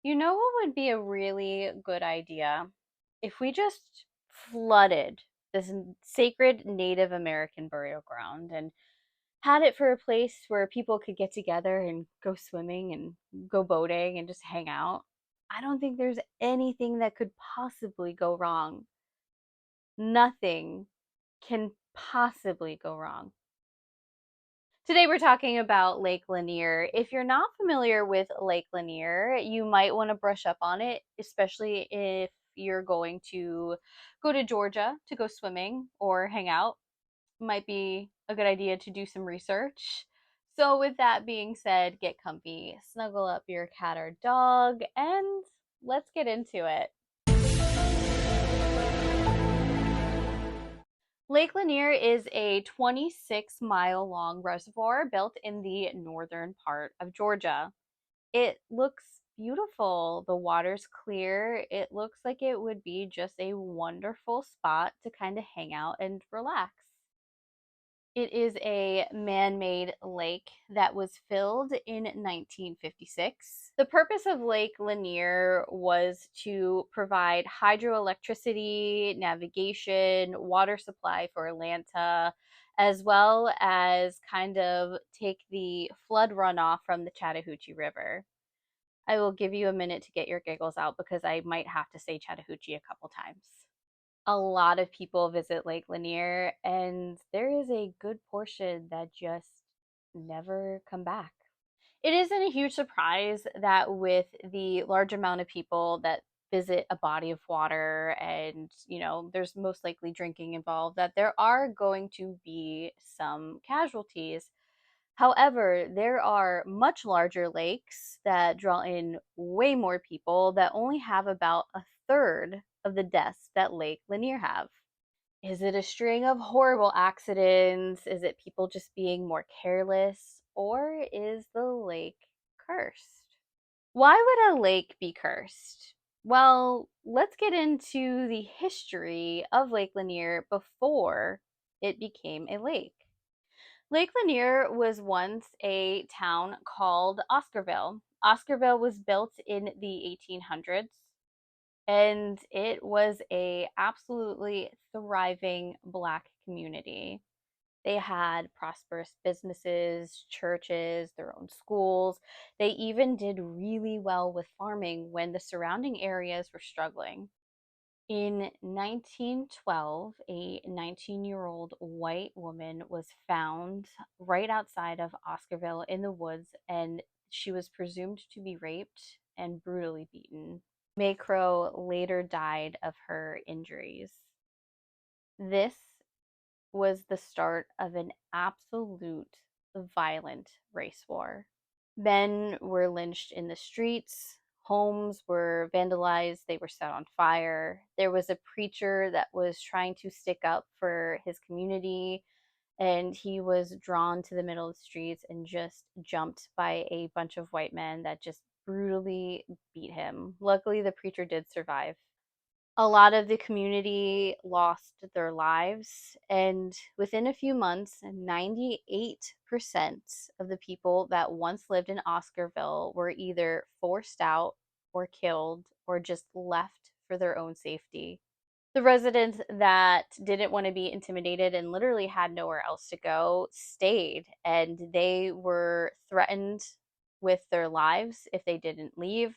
You know what would be a really good idea? If we just flooded this sacred Native American burial ground and had it for a place where people could get together and go swimming and go boating and just hang out. I don't think there's anything that could possibly go wrong. Nothing can possibly go wrong. Today we're talking about Lake Lanier. If you're not familiar with Lake Lanier, you might want to brush up on it, especially if you're going to go to Georgia to go swimming or hang out. Might be a good idea to do some research. So, with that being said, get comfy, snuggle up your cat or dog, and let's get into it. Lake Lanier is a 26-mile long reservoir built in the northern part of Georgia. It looks beautiful. The water's clear. It looks like it would be just a wonderful spot to kind of hang out and relax. It is a man made lake that was filled in 1956. The purpose of Lake Lanier was to provide hydroelectricity, navigation, water supply for Atlanta, as well as kind of take the flood runoff from the Chattahoochee River. I will give you a minute to get your giggles out because I might have to say Chattahoochee a couple times. A lot of people visit Lake Lanier, and there is a good portion that just never come back. It isn't a huge surprise that with the large amount of people that visit a body of water and, there's most likely drinking involved, that there are going to be some casualties. However, there are much larger lakes that draw in way more people that only have about a third of the deaths that Lake Lanier have. Is it a string of horrible accidents? Is it people just being more careless? Or is the lake cursed? Why would a lake be cursed? Well, let's get into the history of Lake Lanier before it became a lake. Lake Lanier was once a town called Oscarville. Oscarville was built in the 1800s and it was a absolutely thriving black community. They had prosperous businesses, churches, their own schools. They even did really well with farming when the surrounding areas were struggling. In 1912, a 19-year-old white woman was found right outside of Oscarville in the woods, and she was presumed to be raped and brutally beaten. Maycrow later died of her injuries. This was the start of an absolute violent race war. Men were lynched in the streets, homes were vandalized, they were set on fire. There was a preacher that was trying to stick up for his community, and he was drawn to the middle of the streets and just jumped by a bunch of white men that just brutally beat him. Luckily, the preacher did survive. A lot of the community lost their lives, and within a few months, 98% of the people that once lived in Oscarville were either forced out or killed or just left for their own safety. The residents that didn't want to be intimidated and literally had nowhere else to go stayed, and they were threatened with their lives if they didn't leave.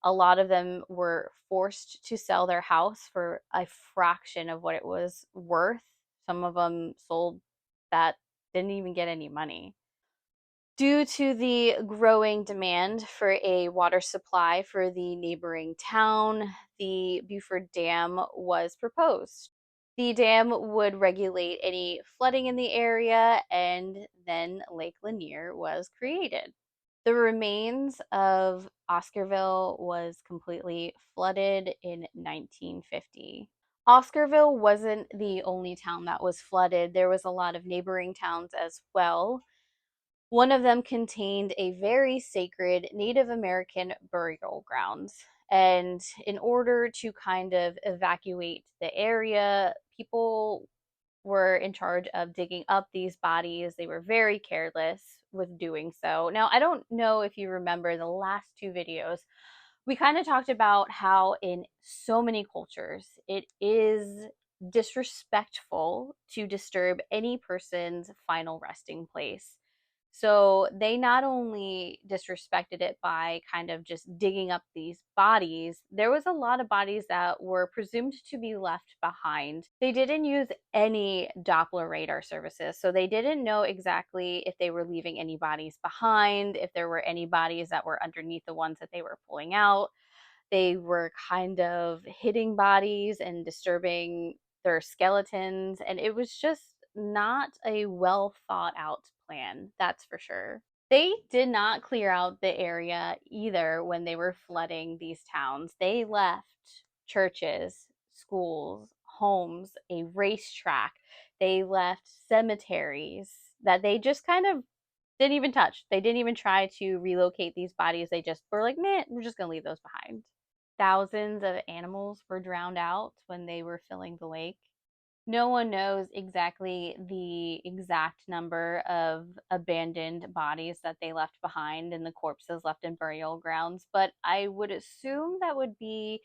A lot of them were forced to sell their house for a fraction of what it was worth. Some of them sold that didn't even get any money. Due to the growing demand for a water supply for the neighboring town, the Buford Dam was proposed. The dam would regulate any flooding in the area, and then Lake Lanier was created. The remains of Oscarville was completely flooded in 1950. Oscarville wasn't the only town that was flooded. There was a lot of neighboring towns as well. One of them contained a very sacred Native American burial ground. And in order to kind of evacuate the area, people were in charge of digging up these bodies. They were very careless with doing so. Now, I don't know if you remember the last two videos. We kind of talked about how in so many cultures it is disrespectful to disturb any person's final resting place. So they not only disrespected it by kind of just digging up these bodies, there was a lot of bodies that were presumed to be left behind. They didn't use any Doppler radar services, so they didn't know exactly if they were leaving any bodies behind, if there were any bodies that were underneath the ones that they were pulling out. They were kind of hitting bodies and disturbing their skeletons, and it was just not a well thought out plan, that's for sure. They did not clear out the area either when they were flooding these towns. They left churches, schools, homes, a racetrack. They left cemeteries that they just kind of didn't even touch. They didn't even try to relocate these bodies. They just were like, man, we're just going to leave those behind. Thousands of animals were drowned out when they were filling the lake. No one knows exactly the exact number of abandoned bodies that they left behind and the corpses left in burial grounds, but I would assume that would be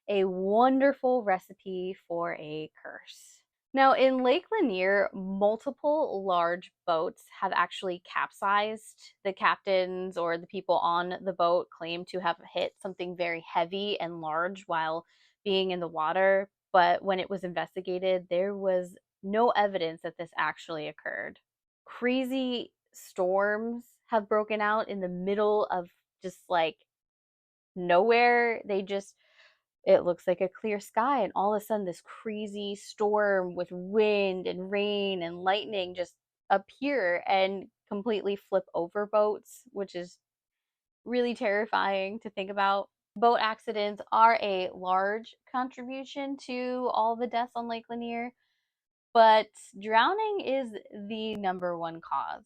a wonderful recipe for a curse. Now, in Lake Lanier, multiple large boats have actually capsized. The captains or the people on the boat claim to have hit something very heavy and large while being in the water, but when it was investigated, there was no evidence that this actually occurred. Crazy storms have broken out in the middle of just like nowhere. It looks like a clear sky, and all of a sudden this crazy storm with wind and rain and lightning just appear and completely flip over boats, which is really terrifying to think about. Boat accidents are a large contribution to all the deaths on Lake Lanier, but drowning is the number one cause.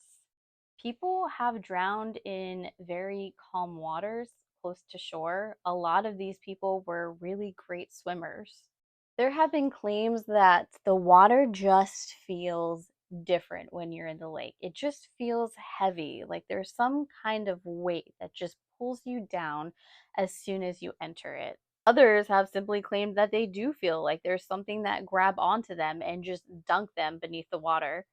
People have drowned in very calm waters close to shore. A lot of these people were really great swimmers. There have been claims that the water just feels different when you're in the lake. It just feels heavy, like there's some kind of weight that just pulls you down as soon as you enter it. Others have simply claimed that they do feel like there's something that grab onto them and just dunk them beneath the water.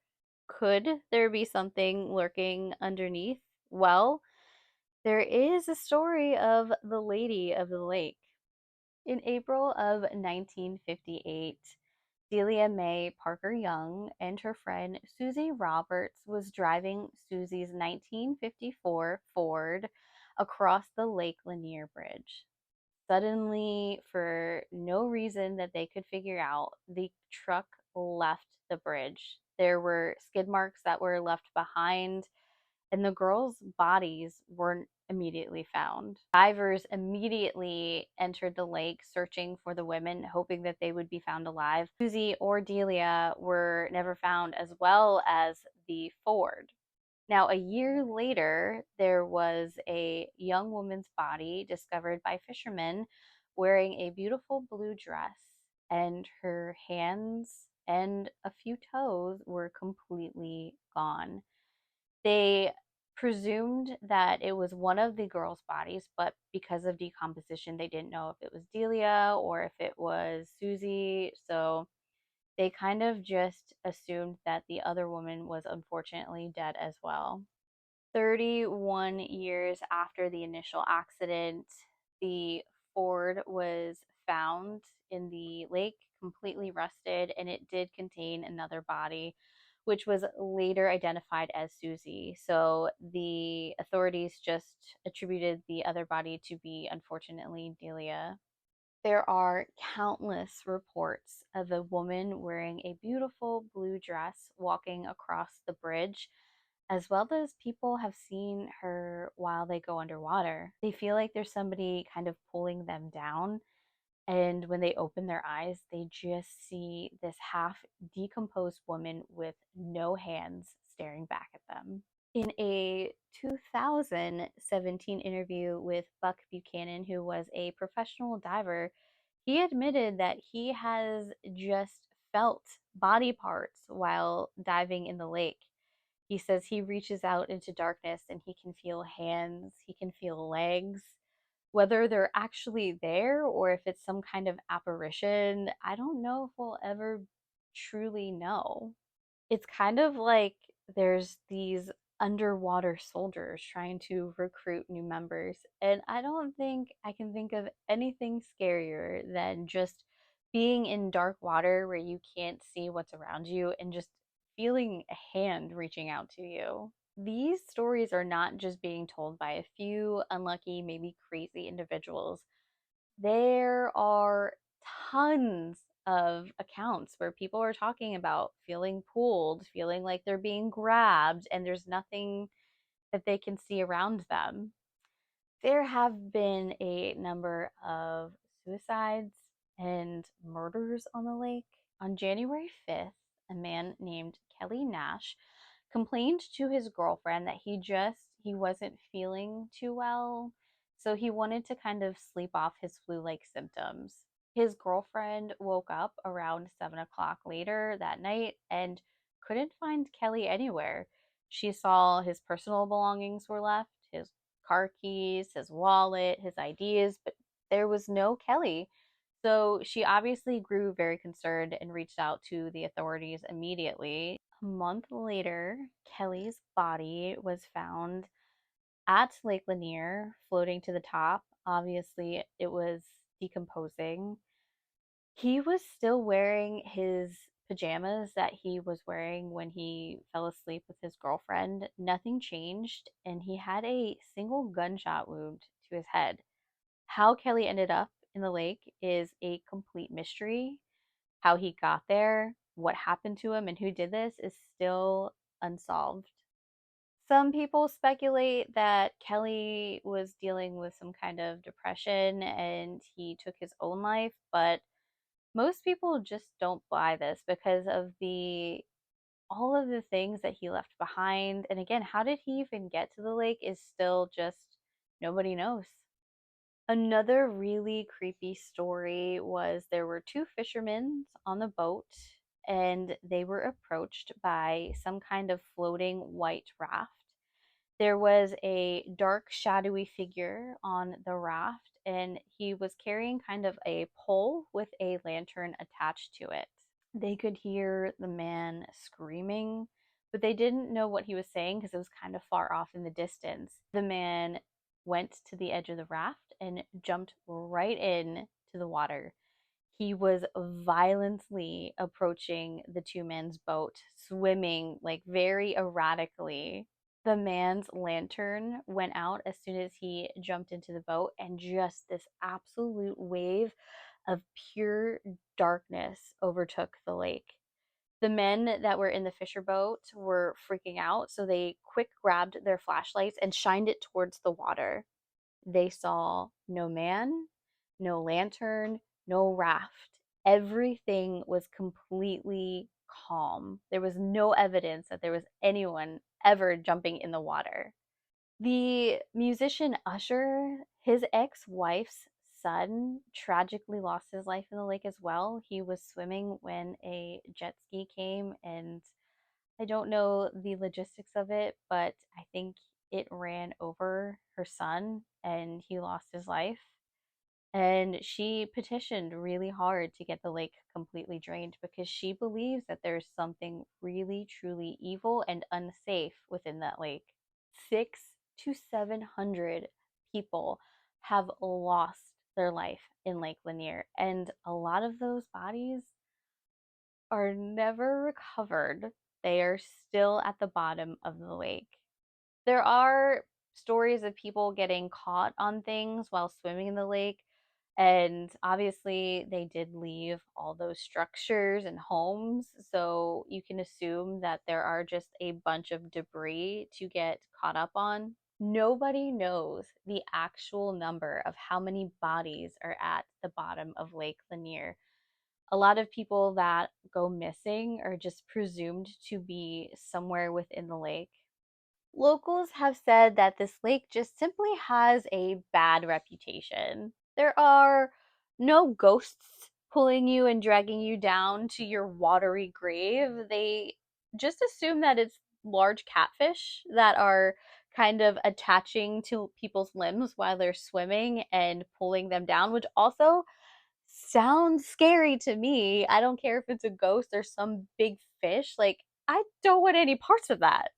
Could there be something lurking underneath? Well, there is a story of the Lady of the Lake. In April of 1958, Delia Mae Parker Young and her friend Susie Roberts was driving Susie's 1954 Ford across the Lake Lanier Bridge. Suddenly, for no reason that they could figure out, the truck left the bridge. There were skid marks that were left behind, and the girls' bodies weren't immediately found. Divers immediately entered the lake searching for the women, hoping that they would be found alive. Susie or Delia were never found, as well as the Ford. Now, a year later, there was a young woman's body discovered by fishermen wearing a beautiful blue dress, and her hands and a few toes were completely gone. They presumed that it was one of the girls' bodies, but because of decomposition, they didn't know if it was Delia or if it was Susie. So they kind of just assumed that the other woman was unfortunately dead as well. 31 years after the initial accident, the Ford was found in the lake, completely rusted, and it did contain another body, which was later identified as Susie. So the authorities just attributed the other body to be, unfortunately, Delia. There are countless reports of a woman wearing a beautiful blue dress walking across the bridge, as well as people have seen her while they go underwater. They feel like there's somebody kind of pulling them down, and when they open their eyes, they just see this half decomposed woman with no hands staring back at them. In a 2017 interview with Buck Buchanan, who was a professional diver, he admitted that he has just felt body parts while diving in the lake. He says he reaches out into darkness and he can feel hands, he can feel legs. Whether they're actually there or if it's some kind of apparition, I don't know if we'll ever truly know. It's kind of like there's these underwater soldiers trying to recruit new members. And I don't think I can think of anything scarier than just being in dark water where you can't see what's around you and just feeling a hand reaching out to you. These stories are not just being told by a few unlucky, maybe crazy individuals. There are tons of accounts where people are talking about feeling pulled, feeling like they're being grabbed, and there's nothing that they can see around them. There have been a number of suicides and murders on the lake. On January 5th, a man named Kelly Nash complained to his girlfriend that he wasn't feeling too well, so he wanted to kind of sleep off his flu-like symptoms. His girlfriend woke up around 7 o'clock later that night and couldn't find Kelly anywhere. She saw his personal belongings were left, his car keys, his wallet, his IDs, but there was no Kelly. So she obviously grew very concerned and reached out to the authorities immediately. A month later, Kelly's body was found at Lake Lanier, floating to the top. Obviously, it was decomposing. He was still wearing his pajamas that he was wearing when he fell asleep with his girlfriend. Nothing changed, and he had a single gunshot wound to his head. How Kelly ended up in the lake is a complete mystery. How he got there, what happened to him, and who did this is still unsolved. Some people speculate that Kelly was dealing with some kind of depression and he took his own life, but most people just don't buy this because of the all of the things that he left behind. And again, how did he even get to the lake is still just nobody knows. Another really creepy story was there were two fishermen on the boat and they were approached by some kind of floating white raft. There was a dark, shadowy figure on the raft, and he was carrying kind of a pole with a lantern attached to it. They could hear the man screaming, but they didn't know what he was saying because it was kind of far off in the distance. The man went to the edge of the raft and jumped right in to the water. He was violently approaching the two men's boat, swimming like very erratically. The man's lantern went out as soon as he jumped into the boat, and just this absolute wave of pure darkness overtook the lake. The men that were in the fisher boat were freaking out, so they quick grabbed their flashlights and shined it towards the water. They saw no man, no lantern, no raft. Everything was completely calm. There was no evidence that there was anyone ever jumping in the water. The musician Usher, his ex wife's son, tragically lost his life in the lake as well. He was swimming when a jet ski came, and I don't know the logistics of it, but I think it ran over her son and he lost his life. And she petitioned really hard to get the lake completely drained because she believes that there's something really, truly evil and unsafe within that lake. 600 to 700 people have lost their life in Lake Lanier, and a lot of those bodies are never recovered. They are still at the bottom of the lake. There are stories of people getting caught on things while swimming in the lake. And obviously, they did leave all those structures and homes. So you can assume that there are just a bunch of debris to get caught up on. Nobody knows the actual number of how many bodies are at the bottom of Lake Lanier. A lot of people that go missing are just presumed to be somewhere within the lake. Locals have said that this lake just simply has a bad reputation. There are no ghosts pulling you and dragging you down to your watery grave. They just assume that it's large catfish that are kind of attaching to people's limbs while they're swimming and pulling them down, which also sounds scary to me. I don't care if it's a ghost or some big fish. Like, I don't want any parts of that.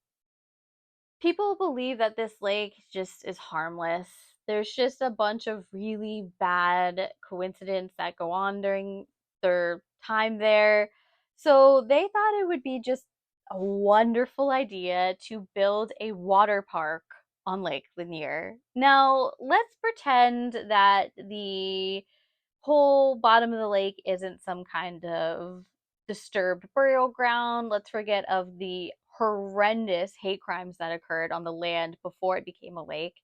People believe that this lake just is harmless. There's just a bunch of really bad coincidences that go on during their time there. So they thought it would be just a wonderful idea to build a water park on Lake Lanier. Now, let's pretend that the whole bottom of the lake isn't some kind of disturbed burial ground. Let's forget of the horrendous hate crimes that occurred on the land before it became a lake.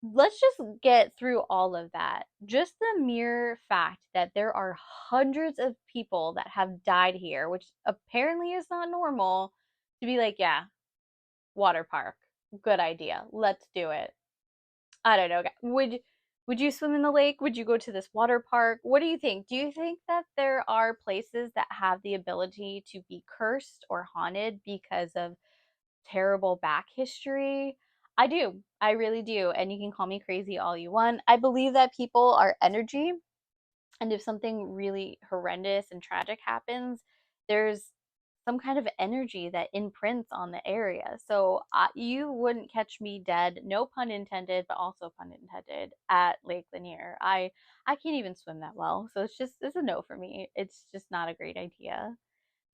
Let's just get through all of that. Just the mere fact that there are hundreds of people that have died here, which apparently is not normal, to be like, yeah, water park, good idea. Let's do it. I don't know. Would you swim in the lake? Would you go to this water park? What do you think? Do you think that there are places that have the ability to be cursed or haunted because of terrible back history? I do. I really do. And you can call me crazy all you want. I believe that people are energy, and if something really horrendous and tragic happens, there's some kind of energy that imprints on the area. So you wouldn't catch me dead, no pun intended, but also pun intended, at Lake Lanier. I can't even swim that well, so it's a no for me. It's just not a great idea.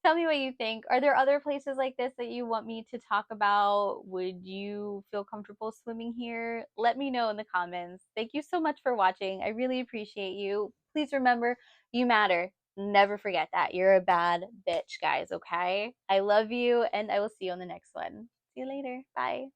Tell me what you think. Are there other places like this that you want me to talk about? Would you feel comfortable swimming here? Let me know in the comments. Thank you so much for watching. I really appreciate you. Please remember, you matter. Never forget that. You're a bad bitch, guys, okay? I love you, and I will see you on the next one. See you later. Bye.